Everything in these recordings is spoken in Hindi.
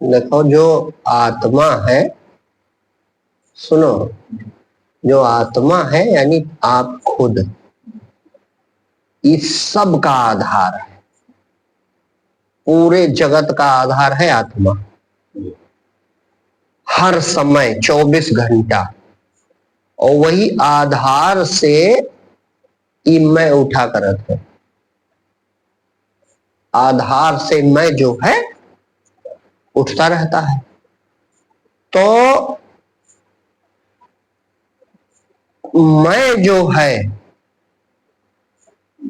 देखो, जो आत्मा है, सुनो, जो आत्मा है यानी आप खुद, इस सब का आधार है। पूरे जगत का आधार है आत्मा। हर समय 24 घंटा, और वही आधार से मैं उठा करत है। आधार से मैं जो है उठता रहता है। तो मैं जो है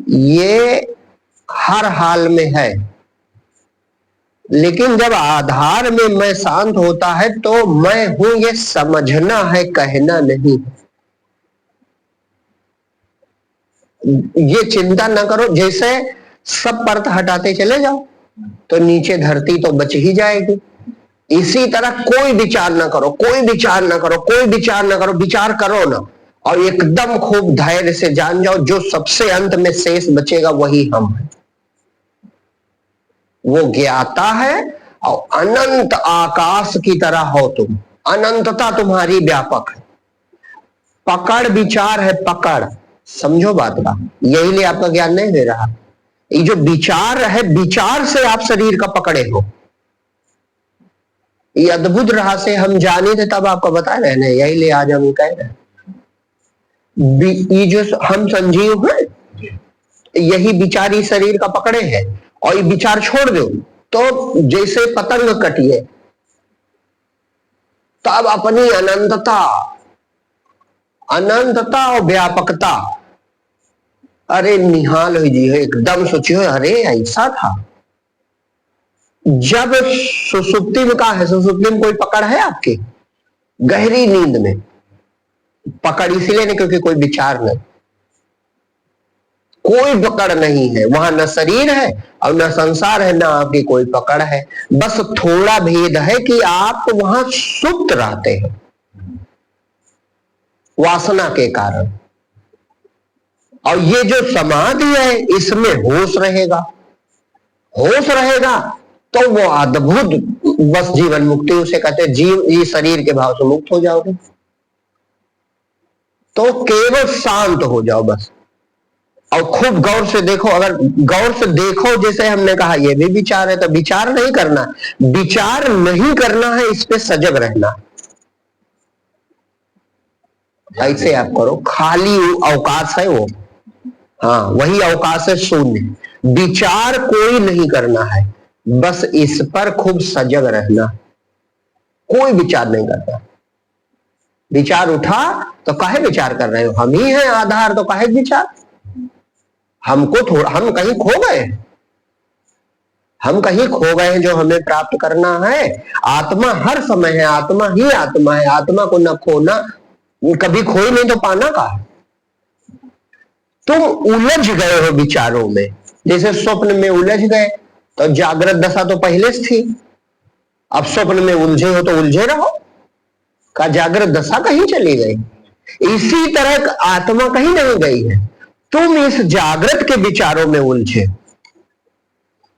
ये हर हाल में है, लेकिन जब आधार में मैं शांत होता है तो मैं हूं ये समझना है, कहना नहीं। ये चिंता ना करो, जैसे सब परत हटाते चले जाओ तो नीचे धरती तो बच ही जाएगी। इसी तरह कोई विचार ना करो, कोई विचार ना करो, कोई विचार ना करो, विचार करो ना, और एकदम खूब धैर्य से जान जाओ जो सबसे अंत में शेष बचेगा वही हम है। वो ज्ञाता है और अनंत आकाश की तरह हो तुम। अनंतता तुम्हारी व्यापक है। पकड़ विचार है, पकड़, समझो बात का। यही लिए आपका ज्ञान नहीं दे रहा। ये जो विचार है, विचार से आप शरीर का पकड़े हो। ये अद्भुत रहस्य हम जाने थे तब आपको बता रहे हैं, यही लिए आज हम कह रहे हैं। ये जो हम संजीव हैं, यही विचार ही शरीर का पकड़े है, और ये विचार छोड़ दो तो जैसे पतंग कटिए, तब अपनी अनंतता, अनंतता और व्यापकता, अरे निहाल हो जी, एकदम सोचियो, अरे ऐसा था। जब सुसुप्ति में, कहा है सुसुप्ति में कोई पकड़ है आपकी? गहरी नींद में पकड़ इसलिए नहीं क्योंकि कोई विचार नहीं, कोई पकड़ नहीं है वहां, न शरीर है और न संसार है, न आपकी कोई पकड़ है। बस थोड़ा भेद है कि आप वहां सुप्त रहते हैं वासना के कारण, और ये जो समाधि है इसमें होश रहेगा। होश रहेगा तो वो अद्भुत बस जीवन मुक्ति, उसे कहते हैं जीव, ये शरीर के भाव से मुक्त हो जाओगे। तो केवल शांत हो जाओ बस, और खूब गौर से देखो। अगर गौर से देखो, जैसे हमने कहा ये भी विचार है, तो विचार नहीं करना, विचार नहीं करना है, इस पे सजग रहना। ऐसे आप करो, खाली अवकाश है वो, हाँ वही अवकाश है, शून्य। विचार कोई नहीं करना है, बस इस पर खूब सजग रहना। कोई विचार नहीं करना। विचार उठा तो काहे विचार कर रहे हो? हम ही हैं आधार, तो काहे विचार? हमको थोड़ा, हम कहीं खो गए, हम कहीं खो गए हैं जो हमें प्राप्त करना है। आत्मा हर समय है, आत्मा ही आत्मा है, आत्मा को न खोना, कभी खोई नहीं तो पाना का। तुम उलझ गए हो विचारों में, जैसे स्वप्न में उलझ गए, तो जागृत दशा तो पहले से थी, अब स्वप्न में उलझे हो तो उलझे रहो, का जागृत दशा कहीं चली गई? इसी तरह आत्मा कहीं नहीं गई है, तुम इस जागृत के विचारों में उलझे,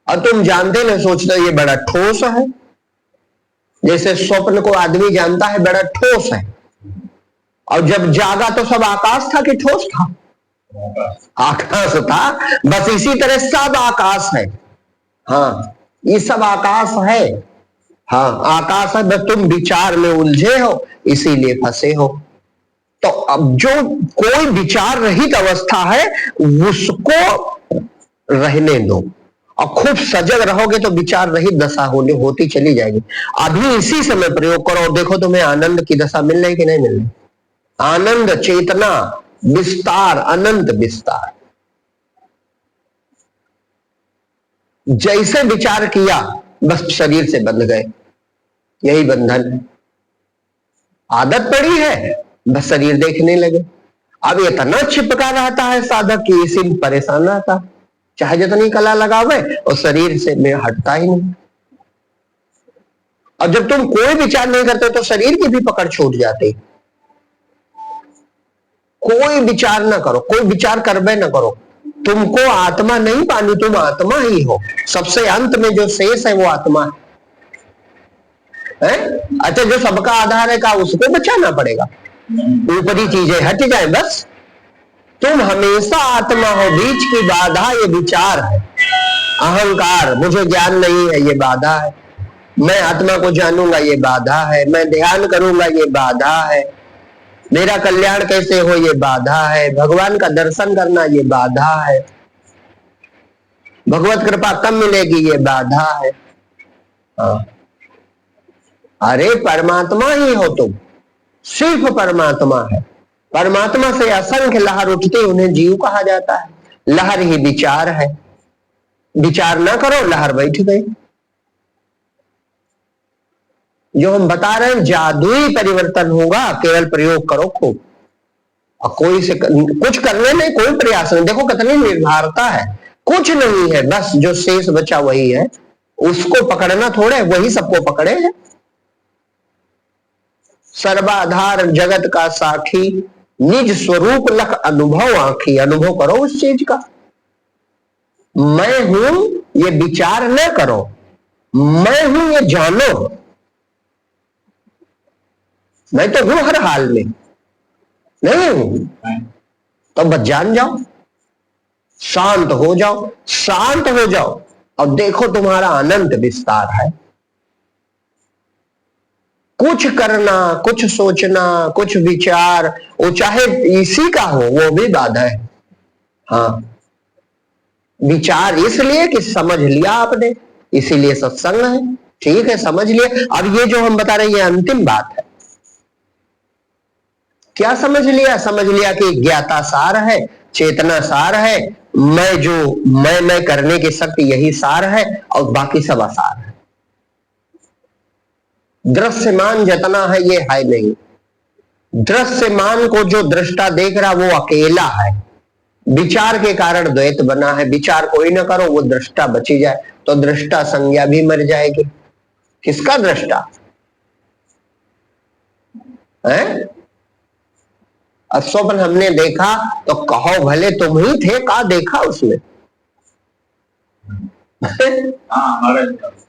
और तुम जानते न, सोचते ये बड़ा ठोस है। जैसे स्वप्न को आदमी जानता है बड़ा ठोस है, और जब जागा तो सब आकाश था कि ठोस था? आकाश था। बस इसी तरह सब आकाश है, हाँ ये सब आकाश है, हाँ आकाश है, बस तुम विचार में उलझे हो, इसीलिए फंसे हो। तो अब जो कोई विचार रहित अवस्था है उसको रहने दो, और खूब सजग रहोगे तो विचार रहित दशा होती चली जाएगी। अभी इसी समय प्रयोग करो और देखो तुम्हें आनंद की दशा मिल रही कि नहीं मिल रही। आनंद, चेतना, विस्तार, अनंत विस्तार। जैसे विचार किया बस शरीर से बंध गए, यही बंधन है। आदत पड़ी है, बस शरीर देखने लगे। अब इतना चिपका रहता है साधक की इसी में परेशान रहता, चाहे जितनी कला लगावे और शरीर से में हटता ही नहीं। और जब तुम कोई विचार नहीं करते तो शरीर की भी पकड़ छूट जाती। कोई विचार ना करो, कोई विचार करबे ना करो। तुमको आत्मा नहीं पानी, तुम आत्मा ही हो। सबसे अंत में जो शेष है वो आत्मा है। है? अच्छा, जो सबका आधार है, का उसको बचाना पड़ेगा? ऊपरी चीजें हट जाए बस। तुम हमेशा आत्मा हो, बीच की बाधा ये विचार है। अहंकार, मुझे ज्ञान नहीं है, ये बाधा है। मैं आत्मा को जानूंगा, ये बाधा है। मैं ध्यान करूंगा, ये बाधा है। मेरा कल्याण कैसे हो, ये बाधा है। भगवान का दर्शन करना, ये बाधा है। भगवत कृपा कब मिलेगी, ये बाधा है। हाँ। अरे परमात्मा ही हो तुम, सिर्फ परमात्मा है। परमात्मा से असंख्य लहर उठती, उन्हें जीव कहा जाता है। लहर ही विचार है। विचार ना करो, लहर बैठ गई। जो हम बता रहे हैं जादुई परिवर्तन होगा, केवल प्रयोग करो खूब। और कोई से कुछ करने में कोई प्रयास नहीं। देखो कितनी निर्भरता है, कुछ नहीं है, बस जो शेष बचा वही है। उसको पकड़ना थोड़े, वही सबको पकड़े है। सर्वाधार जगत का साखी, निज स्वरूप लख अनुभव आंखी। अनुभव करो उस चीज का। मैं हूं ये विचार न करो, मैं हूं ये जानो। मैं तो हूं हर हाल में, नहीं हूं तो बस जान जाओ, शांत हो जाओ, शांत हो जाओ और देखो तुम्हारा अनंत विस्तार है। कुछ करना, कुछ सोचना, कुछ विचार, वो चाहे इसी का हो, वो भी बाधा है। हाँ, विचार इसलिए कि समझ लिया आपने, इसीलिए सत्संग है। ठीक है, समझ लिए। अब ये जो हम बता रहे हैं, ये अंतिम बात है। क्या समझ लिया? समझ लिया कि ज्ञाता सार है, चेतना सार है, मैं जो मैं करने की शक्ति यही सार है, और बाकी सब असार है। दृश्यमान जितना है ये है नहीं। दृश्यमान को जो दृष्टा देख रहा वो अकेला है। विचार के कारण द्वैत बना है। विचार कोई ना करो, वो दृष्टा बची जाए तो दृष्टा संज्ञा भी मर जाएगी। किसका दृष्टा है? अब स्वप्न हमने देखा तो कहो भले तुम ही थे, का देखा उसमें?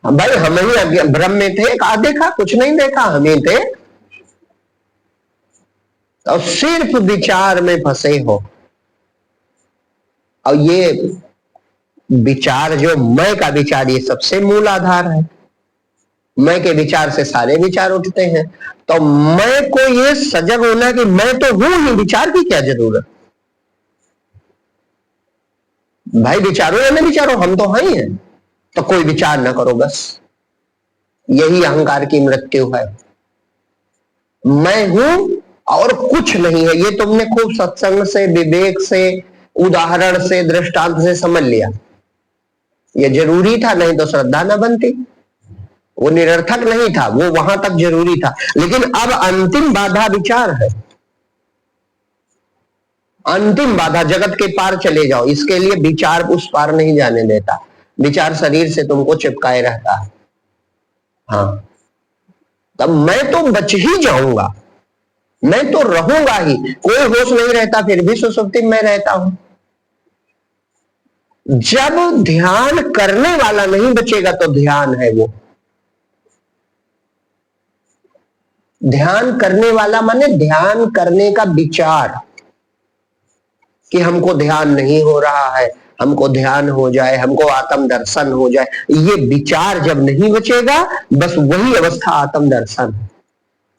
भाई हम ही भ्रम में थे, का देखा? कुछ नहीं देखा, हम ही थे। तो सिर्फ विचार में फंसे हो। और ये विचार, जो मैं का विचार, ये सबसे मूल आधार है। मैं के विचार से सारे विचार उठते हैं। तो मैं को ये सजग होना कि मैं तो हूं ही, विचार की क्या जरूरत? भाई विचारो या नहीं विचारो, हम तो हैं ही हैं। तो कोई विचार ना करो बस। यही अहंकार की मृत्यु है। मैं हूं और कुछ नहीं है। ये तुमने खूब सत्संग से, विवेक से, उदाहरण से, दृष्टांत से समझ लिया। ये जरूरी था, नहीं तो श्रद्धा न बनती। वो निरर्थक नहीं था, वो वहां तक जरूरी था। लेकिन अब अंतिम बाधा विचार है। अंतिम बाधा, जगत के पार चले जाओ, इसके लिए विचार उस पार नहीं जाने देता। विचार शरीर से तुमको चिपकाए रहता है। हाँ, तब मैं तो बच ही जाऊंगा, मैं तो रहूंगा ही। कोई होश नहीं रहता, फिर भी सुसुप्ति में रहता हूं। जब ध्यान करने वाला नहीं बचेगा तो ध्यान है वो। ध्यान करने वाला माने ध्यान करने का विचार, कि हमको ध्यान नहीं हो रहा है, हमको ध्यान हो जाए, हमको आत्म दर्शन हो जाए। ये विचार जब नहीं बचेगा, बस वही अवस्था आत्म दर्शन है।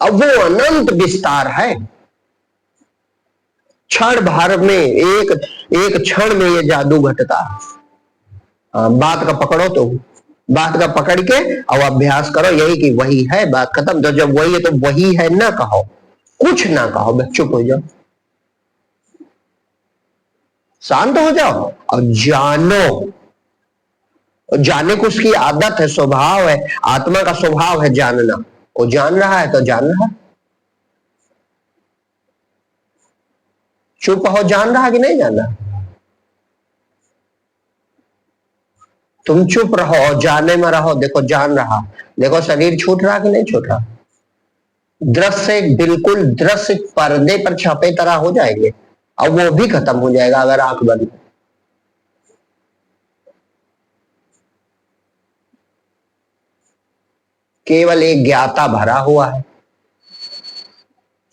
अब वो अनंत विस्तार है। क्षण भर में, एक एक क्षण में ये जादू घटता है। बात का पकड़ो, तो बात का पकड़ के और अभ्यास करो, यही कि वही है, बात खत्म। तो जब वही है तो वही है ना कहो, कुछ ना कहो, बस चुप हो जाओ, शांत हो जाओ और जानो। जाने को उसकी आदत है, स्वभाव है। आत्मा का स्वभाव है जानना। वो जान रहा है तो जान रहा है। चुप हो, जान रहा कि नहीं जान रहा? तुम चुप रहो, जाने में रहो। देखो जान रहा, देखो शरीर छूट रहा कि नहीं छूट रहा। दृश्य बिल्कुल दृश्य पर्दे पर छपे तरह हो जाएंगे, और वो भी खत्म हो जाएगा अगर आंख बंद। केवल एक ज्ञाता भरा हुआ है।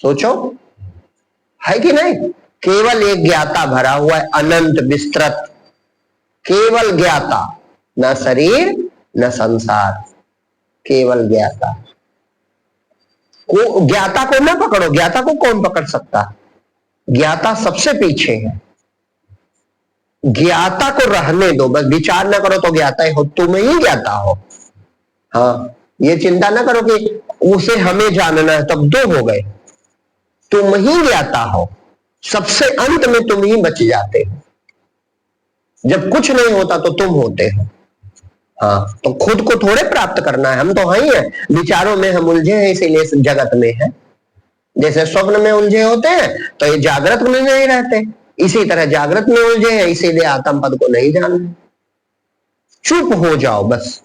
सोचो, है कि नहीं? केवल एक ज्ञाता भरा हुआ है, अनंत विस्तृत, केवल ज्ञाता, न शरीर न संसार, केवल ज्ञाता। को ज्ञाता को न पकड़ो, ज्ञाता को कौन पकड़ सकता? ज्ञाता सबसे पीछे है। ज्ञाता को रहने दो, बस विचार ना करो तो ज्ञाता ही हो, तुम ही ज्ञाता हो। हाँ, ये चिंता ना करो कि उसे हमें जानना है, तब दो हो गए। तुम ही ज्ञाता हो, सबसे अंत में तुम ही बच जाते हो। जब कुछ नहीं होता तो तुम होते हो। हाँ, तो खुद को थोड़े प्राप्त करना है, हम तो ही हैं, विचारों में हम उलझे हैं, इसीलिए इस जगत में है। जैसे स्वप्न में उलझे होते हैं तो ये जागृत में नहीं रहते, इसी तरह जागृत में उलझे हैं, इसीलिए आत्म पद को नहीं जान रहे। चुप हो जाओ बस,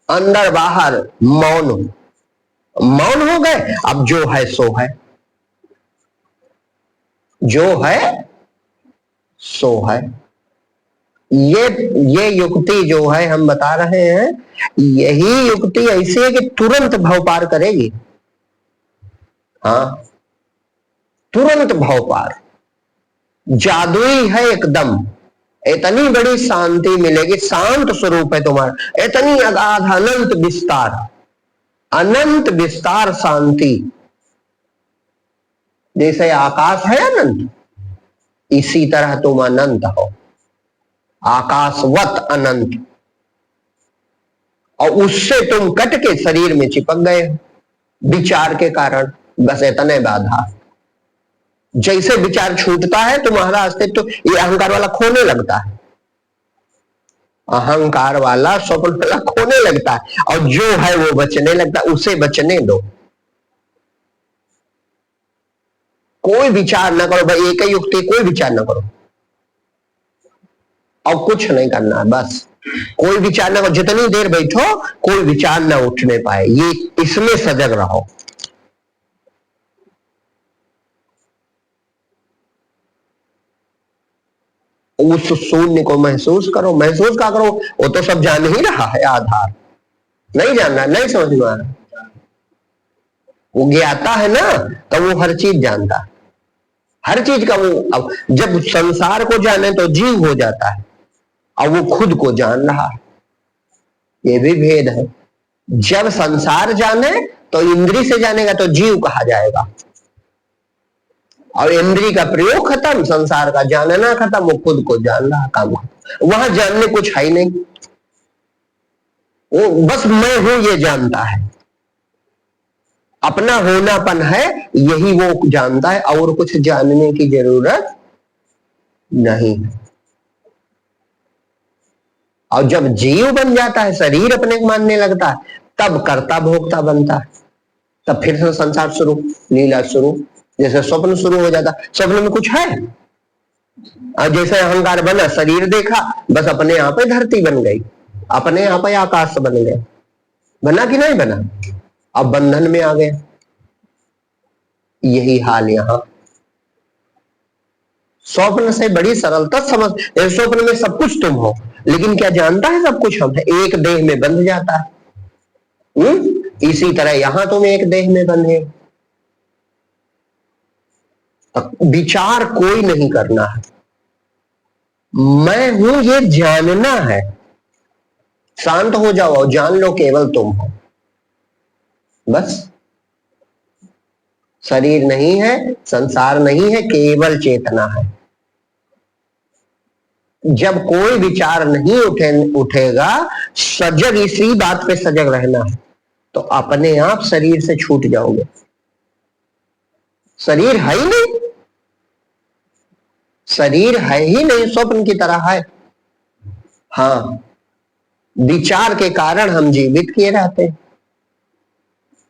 अंदर बाहर मौन हो। मौन हो गए, अब जो है सो है, जो है सो है। ये युक्ति जो है हम बता रहे हैं, यही युक्ति ऐसी है कि तुरंत भव पार करेगी। हाँ, तुरंत भव पार, जादुई है एकदम। इतनी बड़ी शांति मिलेगी, शांत स्वरूप है तुम्हारा, इतनी अगाध अनंत विस्तार, अनंत विस्तार शांति। जैसे आकाश है अनंत, इसी तरह तुम अनंत हो, आकाशवत अनंत। और उससे तुम कट के शरीर में चिपक गए विचार के कारण, बस इतने बाधा। जैसे विचार छूटता है तुम्हारा अस्तित्व, तो ये अहंकार वाला खोने लगता है, अहंकार वाला स्वप्न वाला खोने लगता है, और जो है वो बचने लगता है। उसे बचने दो, कोई विचार ना करो भाई, एक ही युक्ति, कोई विचार ना करो और कुछ नहीं करना है, बस कोई विचार ना करो। जितनी देर बैठो कोई विचार ना उठने पाए, ये इसमें सजग रहो। उस शून्य को महसूस करो, महसूस क्या करो, वो तो सब जान ही रहा है। आधार नहीं जानना, नहीं समझ में आ रहा, वो ज्ञाता है ना, तो वो हर चीज जानता है, हर चीज का वो। अब जब संसार को जाने तो जीव हो जाता है, और वो खुद को जान रहा है, ये भी भेद है। जब संसार जाने तो इंद्री से जानेगा तो जीव कहा जाएगा, और इंद्री का प्रयोग खत्म, संसार का जानना खत्म, वो खुद को जान रहा, काम खत्म। वहां जानने कुछ है ही नहीं, वो बस मैं हूं ये जानता है, अपना होनापन है यही वो जानता है, और कुछ जानने की जरूरत नहीं। और जब जीव बन जाता है, शरीर अपने को मानने लगता है, तब कर्ता भोक्ता बनता है, तब फिर से संसार शुरू, लीला शुरू। जैसे स्वप्न शुरू हो जाता, स्वप्न में कुछ है, और जैसे अहंकार बना, शरीर देखा, बस अपने आप ही धरती बन गई, अपने आप ही आकाश बन गया। बना कि नहीं बना? अब बंधन में आ गए। यही हाल यहां, स्वप्न से बड़ी सरलता समझ। स्वप्न में सब कुछ तुम हो, लेकिन क्या जानता है सब कुछ हम है, एक देह में बंध जाता है। इसी तरह यहां तुम एक देह में बंधे। विचार कोई नहीं करना है, मैं हूं ये जानना है। शांत हो जाओ और जान लो केवल तुम हो, बस। शरीर नहीं है, संसार नहीं है, केवल चेतना है। जब कोई विचार नहीं उठेगा, सजग, इसी बात पे सजग रहना है, तो अपने आप शरीर से छूट जाओगे। शरीर है ही नहीं, शरीर है ही नहीं, स्वप्न की तरह है। हाँ, विचार के कारण हम जीवित किए रहते हैं।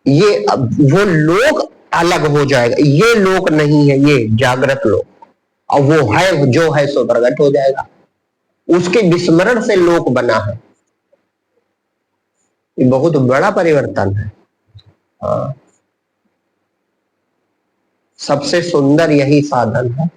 ये वो लोक अलग हो जाएगा, ये लोक नहीं है, ये जागृत लोक, और वो है जो है सो प्रकट हो जाएगा। उसके विस्मरण से लोक बना है, ये बहुत बड़ा परिवर्तन है। हाँ, सबसे सुंदर यही साधन है।